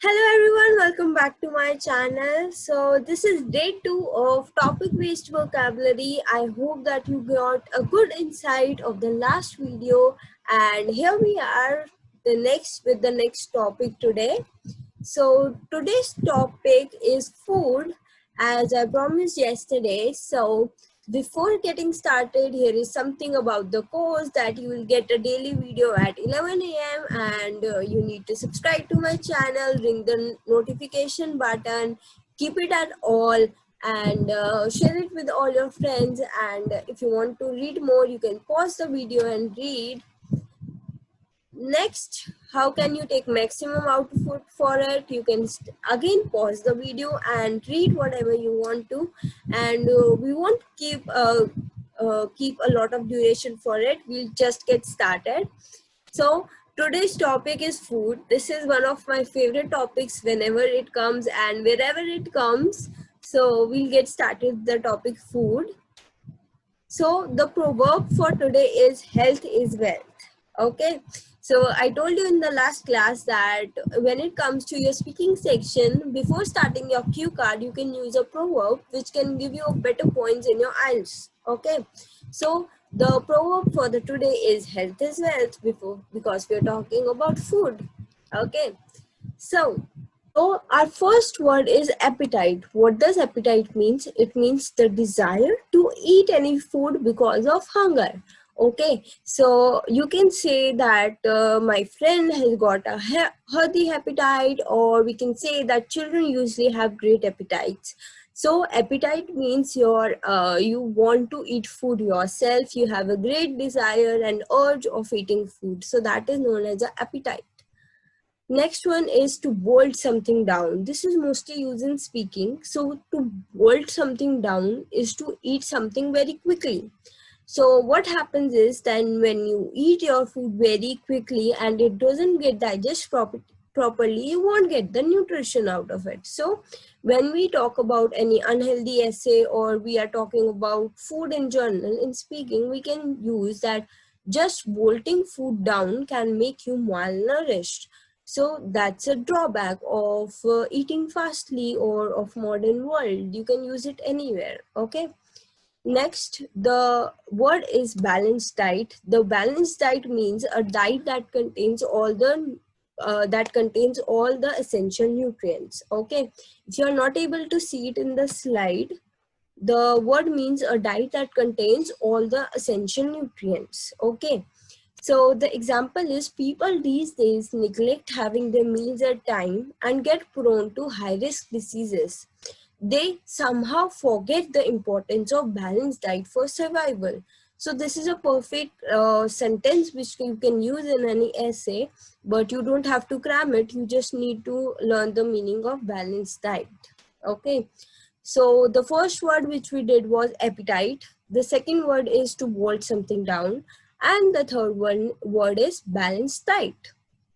Hello everyone, welcome back to my channel. So this is day 2 of topic based vocabulary. I hope that you got a good insight of the last video, and here we are with the next topic today. So today's topic is food, as I promised yesterday. So before getting started, here is something about the course, that you will get a daily video at 11 a.m. and you need to subscribe to my channel, ring the notification button, keep it at all, and share it with all your friends. And if you want to read more, you can pause the video and read. Next, how can you take maximum output for it? You can again pause the video and read whatever you want to, and we won't keep a lot of duration for it. We'll just get started. So today's topic is food. This is one of my favorite topics whenever it comes and wherever it comes. So we'll get started with the topic food. So the proverb for today is health is wealth. Okay. So I told you in the last class that when it comes to your speaking section, before starting your cue card, you can use a proverb which can give you better points in your IELTS. Okay. So the proverb for the today is health is wealth, because we are talking about food. Okay. So our first word is appetite. What does appetite means? It means the desire to eat any food because of hunger. Okay, so you can say that my friend has got a healthy appetite, or we can say that children usually have great appetites. So appetite means you want to eat food yourself. You have a great desire and urge of eating food. So that is known as an appetite. Next one is to bolt something down. This is mostly used in speaking. So to bolt something down is to eat something very quickly. So what happens is then when you eat your food very quickly and it doesn't get digested properly, you won't get the nutrition out of it. So when we talk about any unhealthy essay, or we are talking about food in general in speaking, we can use that just bolting food down can make you malnourished. So that's a drawback of eating fastly or of modern world. You can use it anywhere. Okay. Next, the word is balanced diet. The balanced diet means a diet that contains all the essential nutrients. Okay, if you are not able to see it in the slide, the word means a diet that contains all the essential nutrients. Okay, so the example is, people these days neglect having their meals at time and get prone to high risk diseases. They somehow forget the importance of balanced diet for survival. So this is a perfect sentence which you can use in any essay, but you don't have to cram it. You just need to learn the meaning of balanced diet. Okay. So the first word which we did was appetite. The second word is to bolt something down. And the third word is balanced diet.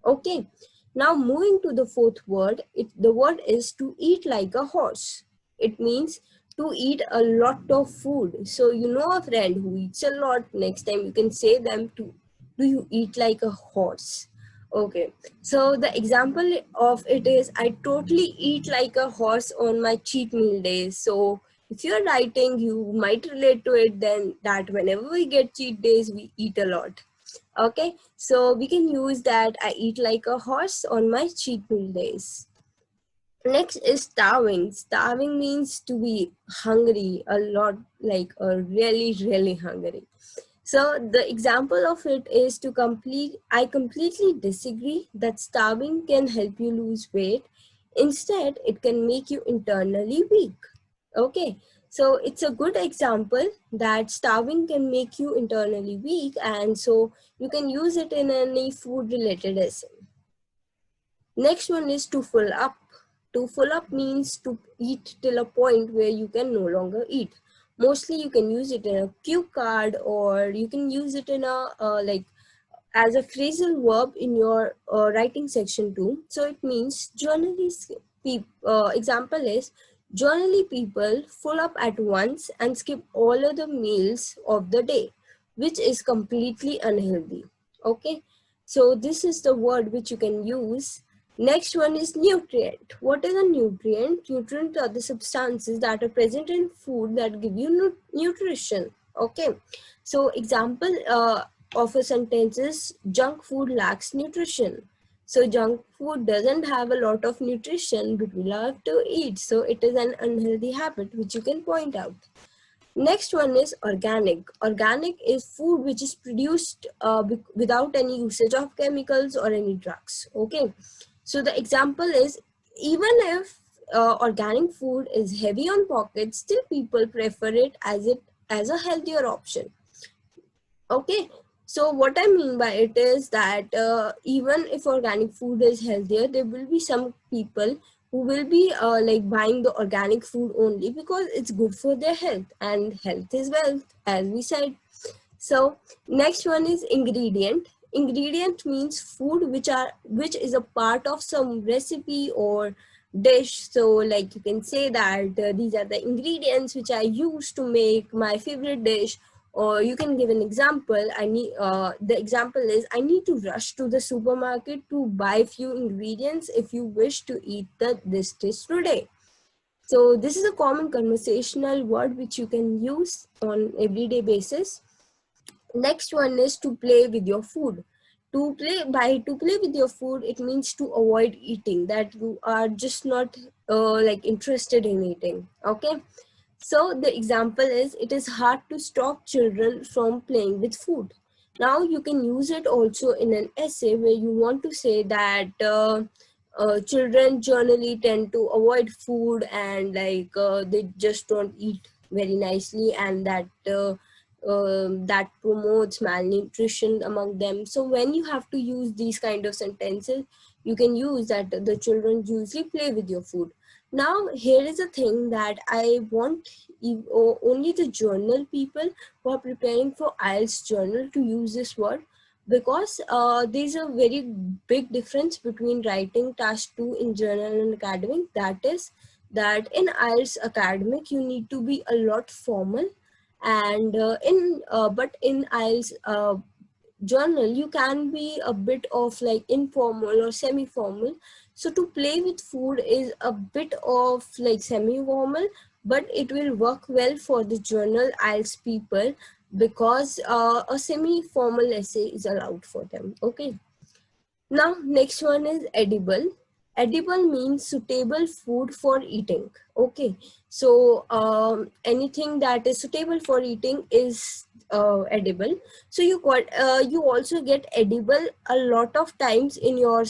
Okay. Now moving to the fourth word, the word is to eat like a horse. It means to eat a lot of food. So you know a friend who eats a lot. Next time you can say them to, do you eat like a horse? Okay, so the example of it is, I totally eat like a horse on my cheat meal days. So if you're writing, you might relate to it then, that whenever we get cheat days, we eat a lot. Okay, so we can use that, I eat like a horse on my cheat meal days. Next is starving. Starving means to be hungry a lot, like really, really hungry. So the example of it is I completely disagree that starving can help you lose weight. Instead, it can make you internally weak. Okay, so it's a good example that starving can make you internally weak, and so you can use it in any food related essay. Next one is to full up. To full up means to eat till a point where you can no longer eat. Mostly you can use it in a cue card, or you can use it in a as a phrasal verb in your writing section too. So it means generally, example is, generally people full up at once and skip all other meals of the day, which is completely unhealthy. Okay, so this is the word which you can use. Next one is nutrient. What is a nutrient? Nutrients are the substances that are present in food that give you nutrition. Okay. So example of a sentence is junk food lacks nutrition. So junk food doesn't have a lot of nutrition, but we love to eat. So it is an unhealthy habit which you can point out. Next one is organic. Organic is food which is produced without any usage of chemicals or any drugs. Okay. So the example is, even if organic food is heavy on pockets, still people prefer it as a healthier option. Okay. So what I mean by it is that even if organic food is healthier, there will be some people who will be like buying the organic food only because it's good for their health, and health is wealth, as we said. So next one is ingredient. Ingredient means food which is a part of some recipe or dish. So like you can say that these are the ingredients which I use to make my favorite dish. Or you can give an example. The example is, I need to rush to the supermarket to buy few ingredients if you wish to eat this dish today. So this is a common conversational word which you can use on everyday basis. Next one is to play with your food. To play with your food, it means to avoid eating, that you are just not like interested in eating. Okay. So the example is, it is hard to stop children from playing with food. Now you can use it also in an essay where you want to say that children generally tend to avoid food, and like they just don't eat very nicely, and that promotes malnutrition among them. So when you have to use these kind of sentences, you can use that the children usually play with your food. Now here is a thing that I want only the journal people who are preparing for IELTS journal to use this word, because there's a very big difference between writing task 2 in journal and academic. That is that in IELTS academic you need to be a lot formal, and but in IELTS journal you can be a bit of like informal or semi-formal. So to play with food is a bit of like semi-formal, but it will work well for the journal IELTS people, because a semi-formal essay is allowed for them. Okay. Now next one is edible. Edible means suitable food for eating. Okay. So anything that is suitable for eating is edible. So you also get edible a lot of times in your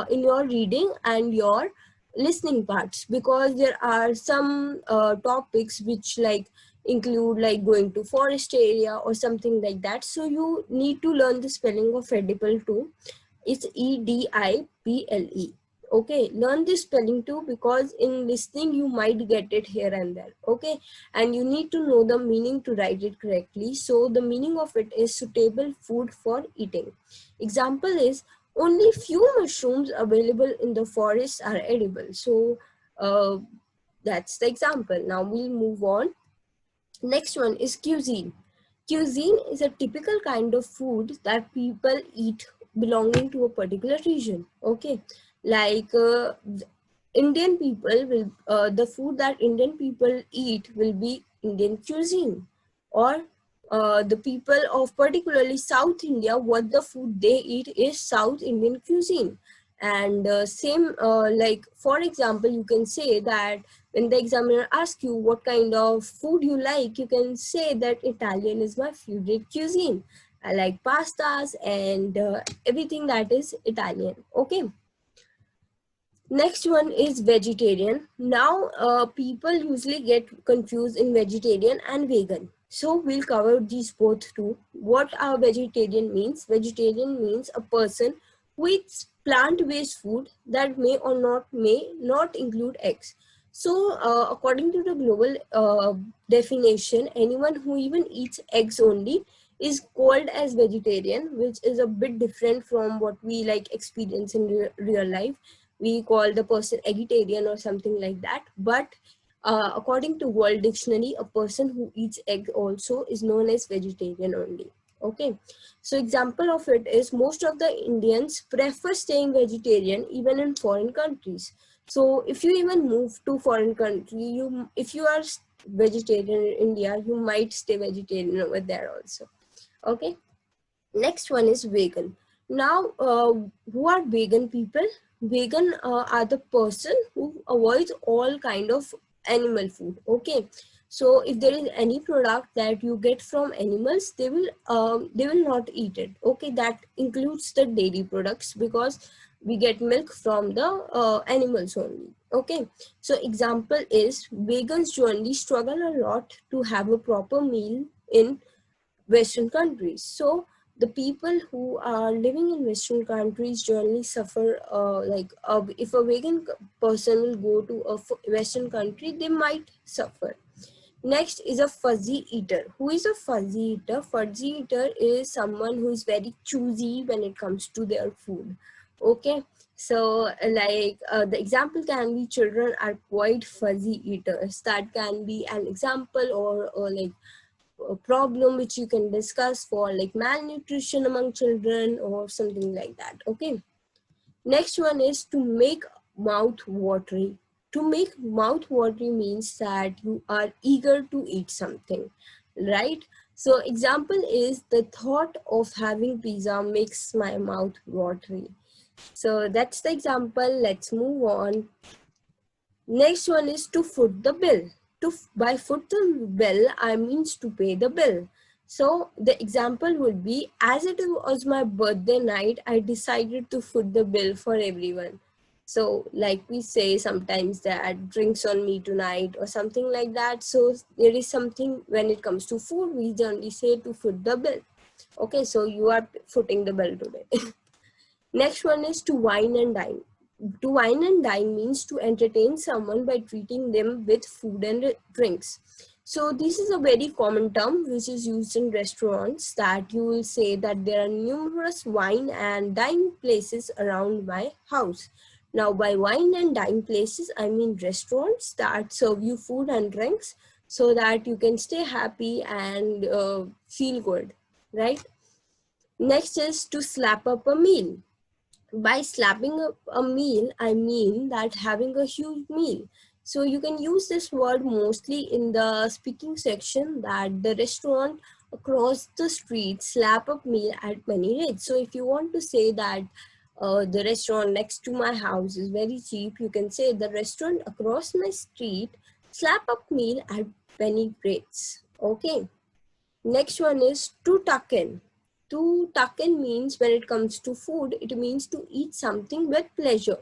in your reading and your listening parts, because there are some topics which like include like going to forest area or something like that. So you need to learn the spelling of edible too. It's edible. Okay, learn this spelling too, because in listening you might get it here and there. Okay, and you need to know the meaning to write it correctly. So the meaning of it is suitable food for eating. Example is, only few mushrooms available in the forest are edible. So that's the example. Now we'll move on. Next one is cuisine. Cuisine is a typical kind of food that people eat belonging to a particular region. Okay, like Indian people will the food that Indian people eat will be Indian cuisine, or the people of particularly South India, what the food they eat is South Indian cuisine. And same like for example, you can say that when the examiner asks you what kind of food you like, you can say that Italian is my favorite cuisine. I like pastas and everything that is Italian. Okay. Next one is vegetarian. Now, people usually get confused in vegetarian and vegan. So we'll cover these both too. What a vegetarian means? Vegetarian means a person who eats plant-based food that may not include eggs. So according to the global definition, anyone who even eats eggs only is called as vegetarian, which is a bit different from what we like experience in real life. We call the person vegetarian or something like that. But according to World Dictionary, a person who eats egg also is known as vegetarian only. Okay, so example of it is most of the Indians prefer staying vegetarian even in foreign countries. So if you even move to foreign country, if you are vegetarian in India, you might stay vegetarian over there also. Okay, next one is vegan. Now, who are vegan people? Vegan are the person who avoids all kind of animal food. Okay, so if there is any product that you get from animals, they will not eat it. Okay, that includes the dairy products because we get milk from the animals only. Okay, so example is vegans generally struggle a lot to have a proper meal in Western countries. So the people who are living in Western countries generally suffer, if a vegan person will go to a Western country, they might suffer. Next is a fuzzy eater. Who is a fuzzy eater? Fuzzy eater is someone who is very choosy when it comes to their food. Okay, so the example can be children are quite fuzzy eaters. That can be an example, or like a problem which you can discuss for like malnutrition among children or something like that. Okay, next one is to make mouth watery. To make mouth watery means that you are eager to eat something, right? So example is the thought of having pizza makes my mouth watery. So that's the example. Let's move on. Next one is to foot the bill. By foot the bill, I means to pay the bill. So the example would be, as it was my birthday night, I decided to foot the bill for everyone. So like we say sometimes that drinks on me tonight or something like that. So there is something when it comes to food, we generally say to foot the bill. Okay, so you are footing the bill today. Next one is to wine and dine. To wine and dine means to entertain someone by treating them with food and drinks. So this is a very common term which is used in restaurants, that you will say that there are numerous wine and dine places around my house. Now by wine and dine places, I mean restaurants that serve you food and drinks so that you can stay happy and feel good, right? Next is to slap up a meal. By slapping up a meal, I mean that having a huge meal. So you can use this word mostly in the speaking section, that the restaurant across the street slap up meal at many rates. So if you want to say that the restaurant next to my house is very cheap, you can say the restaurant across my street slap up meal at penny rates. Okay. Next one is to tuck in. To tuck in means when it comes to food, it means to eat something with pleasure.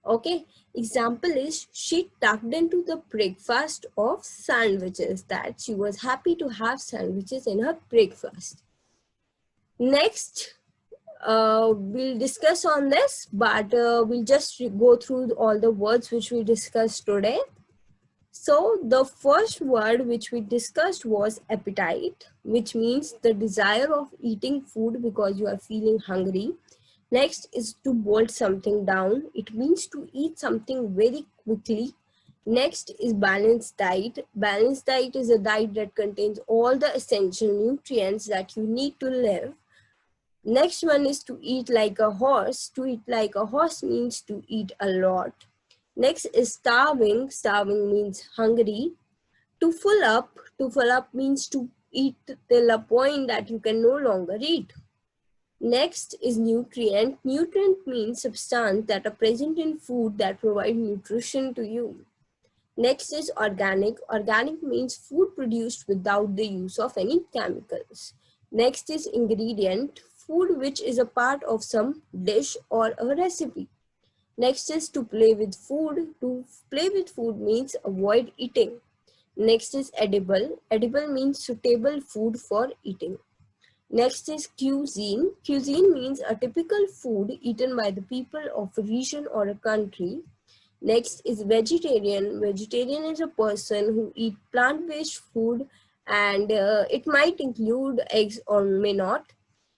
Okay, example is she tucked into the breakfast of sandwiches, that she was happy to have sandwiches in her breakfast. Next, we'll discuss on this, but we'll just go through all the words which we discussed today. So the first word which we discussed was appetite, which means the desire of eating food because you are feeling hungry. Next is to bolt something down. It means to eat something very quickly. Next is balanced diet. Balanced diet is a diet that contains all the essential nutrients that you need to live. Next one is to eat like a horse. To eat like a horse means to eat a lot. Next is starving. Starving means hungry. To full up means to eat till a point that you can no longer eat. Next is nutrient. Nutrient means substance that are present in food that provide nutrition to you. Next is organic. Organic means food produced without the use of any chemicals. Next is ingredient. Food which is a part of some dish or a recipe. Next is to play with food. To play with food means avoid eating. Next is edible. Edible means suitable food for eating. Next is cuisine. Cuisine means a typical food eaten by the people of a region or a country. Next is vegetarian. Vegetarian is a person who eat plant-based food, and it might include eggs or may not.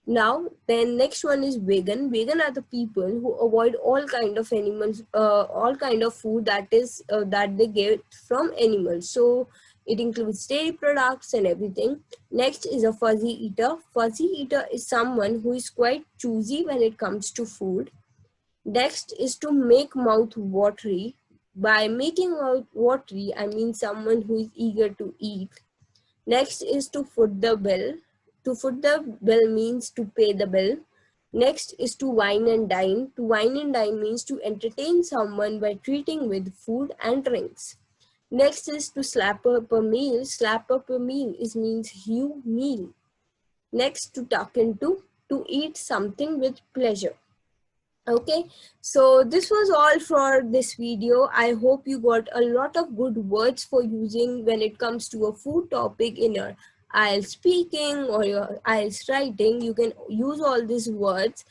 Now, then next one is vegan. Vegan are the people who avoid all kind of animals, all kind of food that is that they get from animals. So It includes dairy products and everything. Next is a fuzzy eater. Fuzzy eater is someone who is quite choosy when it comes to food. Next is to make mouth watery. By making mouth watery, I mean someone who is eager to eat. Next is to foot the bill. To foot the bill means to pay the bill. Next is to wine and dine. To wine and dine means to entertain someone by treating with food and drinks. Next is to slap up a meal. Slap up a meal is means you meal. Next, to tuck into, to eat something with pleasure. Okay, so this was all for this video. I hope you got a lot of good words for using when it comes to a food topic in your IELTS speaking or your IELTS writing. You can use all these words.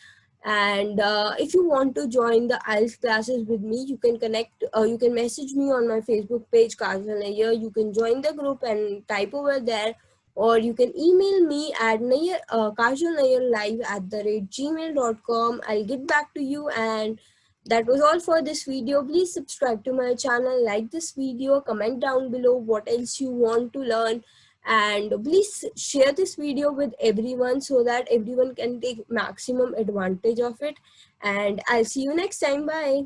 And if you want to join the IELTS classes with me, you can connect, you can message me on my Facebook page, Kajal Nayyar. You can join the group and type over there, or you can email me at kajalnayyarlive@gmail.com. I'll get back to you. And that was all for this video. Please subscribe to my channel, like this video, comment down below what else you want to learn, and please share this video with everyone so that everyone can take maximum advantage of it. And I'll see you next time. Bye.